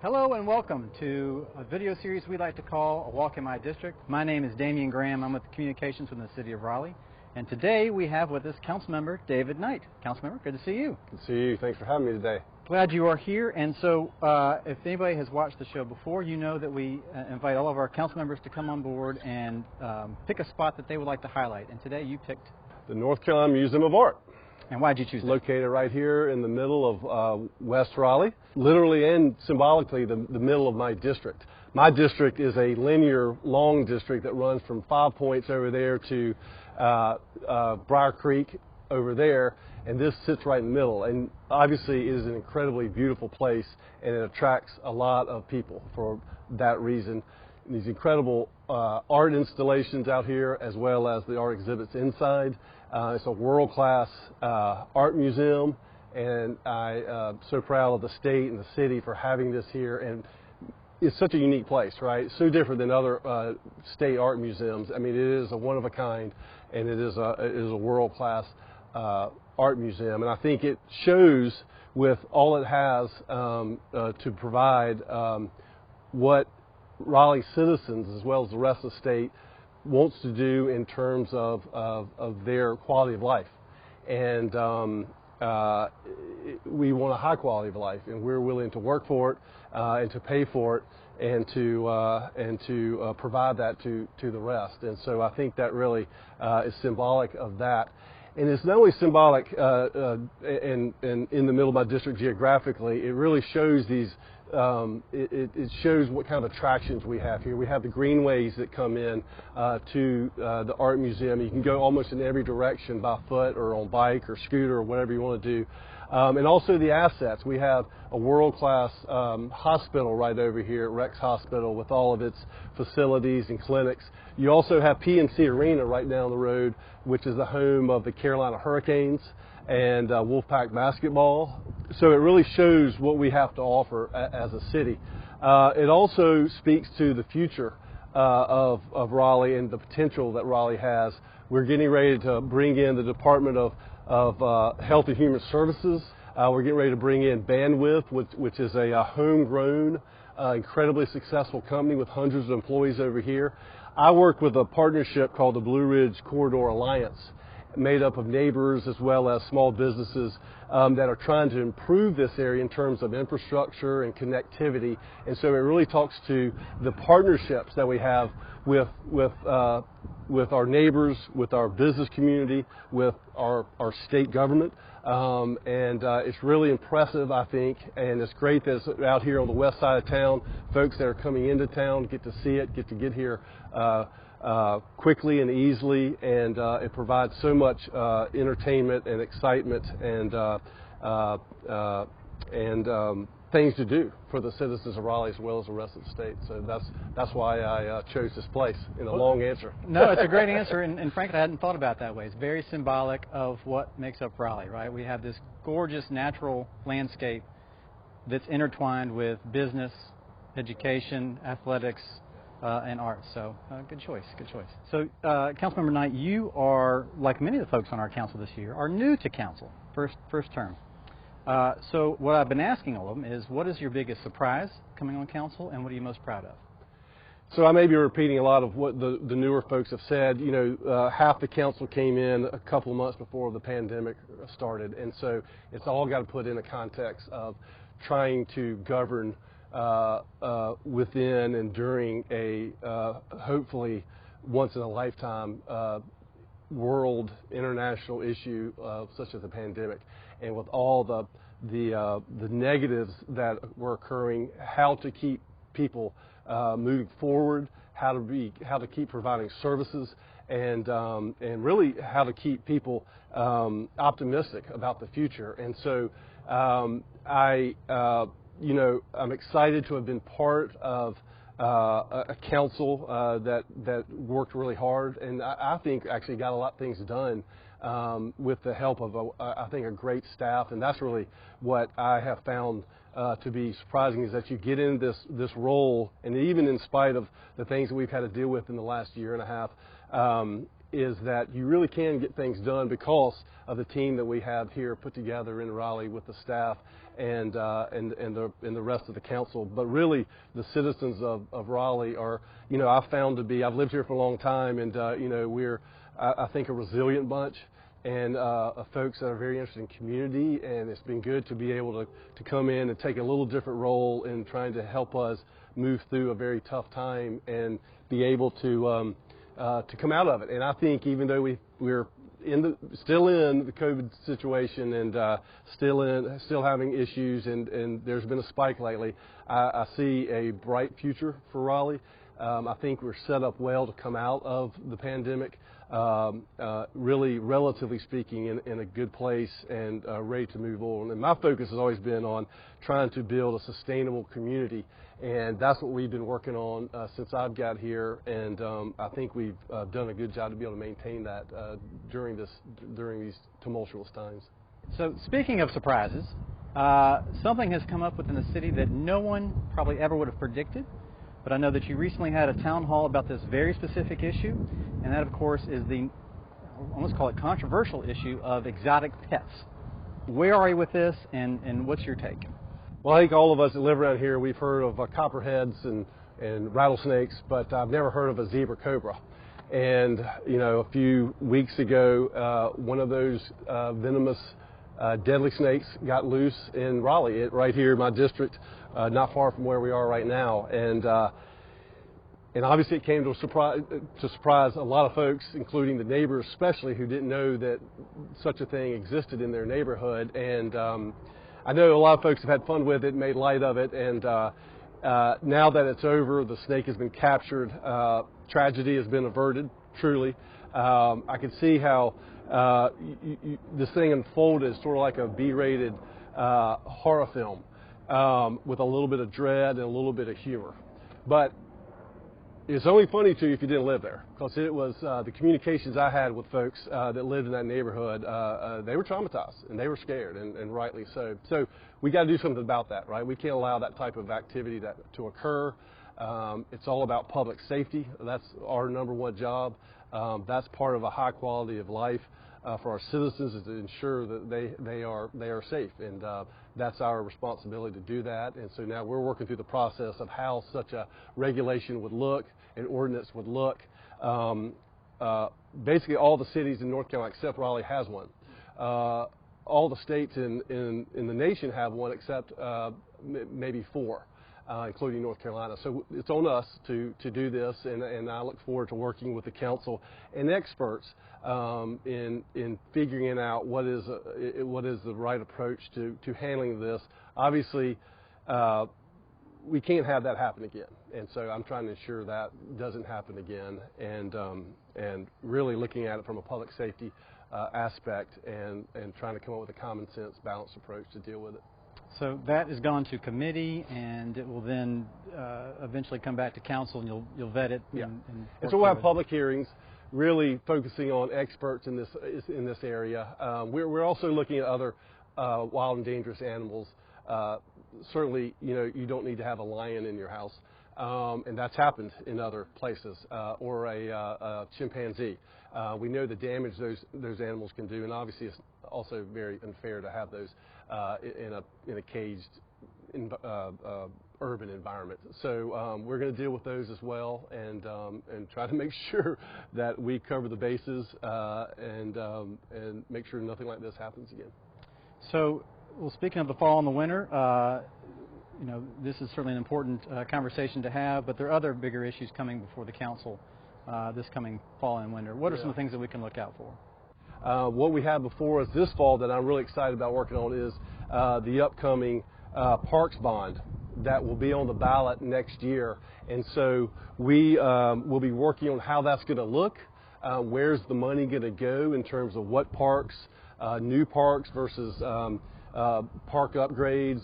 Hello and welcome to a video series we like to call A Walk in My District. My name is Damien Graham. I'm with Communications in the City of Raleigh. And today we have with us Councilmember David Knight. Councilmember, good to see you. Good to see you. Thanks for having me today. Glad you are here. And so if anybody has watched the show before, you know that we invite all of our council members to come on board and pick a spot that they would like to highlight. And today you picked the North Carolina Museum of Art. And why did you choose that? Located right here in the middle of West Raleigh, literally and symbolically the middle of my district. My district is a linear long district that runs from 5 Points over there to Briar Creek over there, and this sits right in the middle. And obviously it is an incredibly beautiful place, and it attracts a lot of people for that reason. These incredible art installations out here, as well as the art exhibits inside. It's a world-class art museum, and I'm so proud of the state and the city for having this here. And it's such a unique place, right? So different than other state art museums. I mean, it is a one-of-a-kind, and it is a world-class art museum. And I think it shows with all it has to provide what Raleigh citizens, as well as the rest of the state, wants to do in terms of their quality of life. And we want a high quality of life, and we're willing to work for it and to pay for it and to provide that to the rest. And so I think that really is symbolic of that. And it's not only symbolic in the middle of my district geographically, it really shows these it shows what kind of attractions we have here. We have the greenways that come in to the art museum. You can go almost in every direction by foot or on bike or scooter or whatever you want to do. And also the assets. We have a world-class hospital right over here at Rex Hospital with all of its facilities and clinics. You also have PNC Arena right down the road, which is the home of the Carolina Hurricanes and Wolfpack basketball. So it really shows what we have to offer as a city. It also speaks to the future of Raleigh and the potential that Raleigh has. We're getting ready to bring in the Department of Health and Human Services. We're getting ready to bring in Bandwidth, which is a homegrown, incredibly successful company with hundreds of employees over here. I work with a partnership called the Blue Ridge Corridor Alliance, made up of neighbors as well as small businesses that are trying to improve this area in terms of infrastructure and connectivity. And so it really talks to the partnerships that we have with our neighbors, with our business community, with our state government. It's really impressive, I think, and it's great that it's out here on the west side of town. Folks that are coming into town get to see it, get to get here quickly and easily, and it provides so much entertainment and excitement and things to do for the citizens of Raleigh as well as the rest of the state. So that's why I chose this place in a long answer. No, it's a great answer, and frankly I hadn't thought about it that way. It's very symbolic of what makes up Raleigh, right? We have this gorgeous natural landscape that's intertwined with business, education, athletics, and art. So good choice, good choice. So Councilmember Knight, you are, like many of the folks on our council this year, are new to council, first term. So what I've been asking all of them is, what is your biggest surprise coming on council, and what are you most proud of? So I may be repeating a lot of what the newer folks have said. You know, half the council came in a couple of months before the pandemic started, and so it's all got to put in a context of trying to govern within and during a hopefully once in a lifetime world international issue such as the pandemic, and with all the negatives that were occurring, how to keep people moving forward, how to keep providing services, and really how to keep people optimistic about the future. And so I'm excited to have been part of a council that worked really hard, and I think actually got a lot of things done with the help of I think a great staff. And that's really what I have found to be surprising, is that you get in this role, and even in spite of the things that we've had to deal with in the last year and a half, is that you really can get things done because of the team that we have here put together in Raleigh with the staff and the rest of the council. But really, the citizens of Raleigh are, I've found to be. I've lived here for a long time, and we're, I think, a resilient bunch, and folks that are very interested in community. And it's been good to be able to come in and take a little different role in trying to help us move through a very tough time and be able to come out of it. And I think even though we're still in the COVID situation and still having issues, and there's been a spike lately, I see a bright future for Raleigh. I think we're set up well to come out of the pandemic, really, relatively speaking, in a good place and ready to move on. And my focus has always been on trying to build a sustainable community, and that's what we've been working on since I've got here. And I think we've done a good job to be able to maintain that during these tumultuous times. So, speaking of surprises, something has come up within the city that no one probably ever would have predicted. But I know that you recently had a town hall about this very specific issue, and that, of course, is the, I almost call it controversial issue of exotic pets. Where are you with this, and what's your take? Well, I think all of us that live around here, we've heard of copperheads and rattlesnakes, but I've never heard of a zebra cobra. And, a few weeks ago, one of those venomous deadly snakes got loose in Raleigh, right here in my district, not far from where we are right now. And obviously it came to surprise a lot of folks, including the neighbors especially, who didn't know that such a thing existed in their neighborhood. And I know a lot of folks have had fun with it, made light of it, and now that it's over, the snake has been captured, tragedy has been averted, truly. I can see how this thing unfolded sort of like a B-rated horror film, with a little bit of dread and a little bit of humor. But it's only funny to you if you didn't live there, because it was the communications I had with folks that lived in that neighborhood. They were traumatized and they were scared, and rightly so. So we got to do something about that, right? We can't allow that type of activity to occur. It's all about public safety. That's our number one job. That's part of a high quality of life for our citizens, is to ensure that they are safe, and that's our responsibility to do that. And so now we're working through the process of how such a regulation would look, an ordinance would look. Basically, all the cities in North Carolina except Raleigh has one. All the states in the nation have one except maybe 4. Including North Carolina. So it's on us to do this, and I look forward to working with the council and experts in figuring out what is the right approach to handling this. Obviously, we can't have that happen again, and so I'm trying to ensure that doesn't happen again, and really looking at it from a public safety aspect, and trying to come up with a common sense, balanced approach to deal with it. So that has gone to committee, and it will then eventually come back to council, and you'll vet it. Yeah. And so we'll have public hearings, really focusing on experts in this area. We're also looking at other wild and dangerous animals. Certainly, you don't need to have a lion in your house, and that's happened in other places, or a chimpanzee. We know the damage those animals can do, and obviously it's also very unfair to have those in a caged urban environment. So we're going to deal with those as well, and try to make sure that we cover the bases, and make sure nothing like this happens again. So, well, speaking of the fall and the winter, this is certainly an important conversation to have, but there are other bigger issues coming before the council this coming fall and winter. What are some things that we can look out for? What we have before us this fall that I'm really excited about working on is the upcoming Parks Bond that will be on the ballot next year. And so we will be working on how that's going to look, where's the money going to go in terms of what parks, new parks versus park upgrades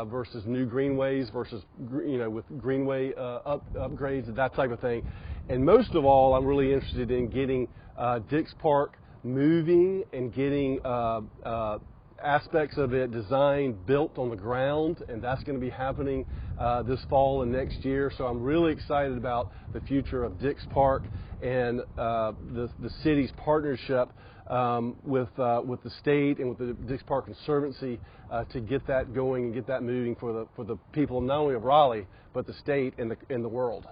versus new greenways versus, with greenway upgrades, that type of thing. And most of all, I'm really interested in getting Dix Park moving and getting aspects of it designed, built on the ground, and that's going to be happening this fall and next year. So I'm really excited about the future of Dix Park and the city's partnership with the state and with the Dix Park Conservancy to get that going and get that moving for the people not only of Raleigh but the state and the world.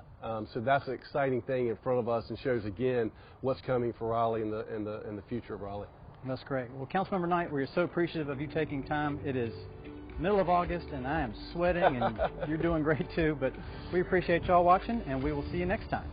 So that's an exciting thing in front of us and shows again what's coming for Raleigh in the future of Raleigh. That's great. Well, Councilmember Knight, we're so appreciative of you taking time. It is middle of August and I am sweating and you're doing great too, but we appreciate y'all watching and we will see you next time.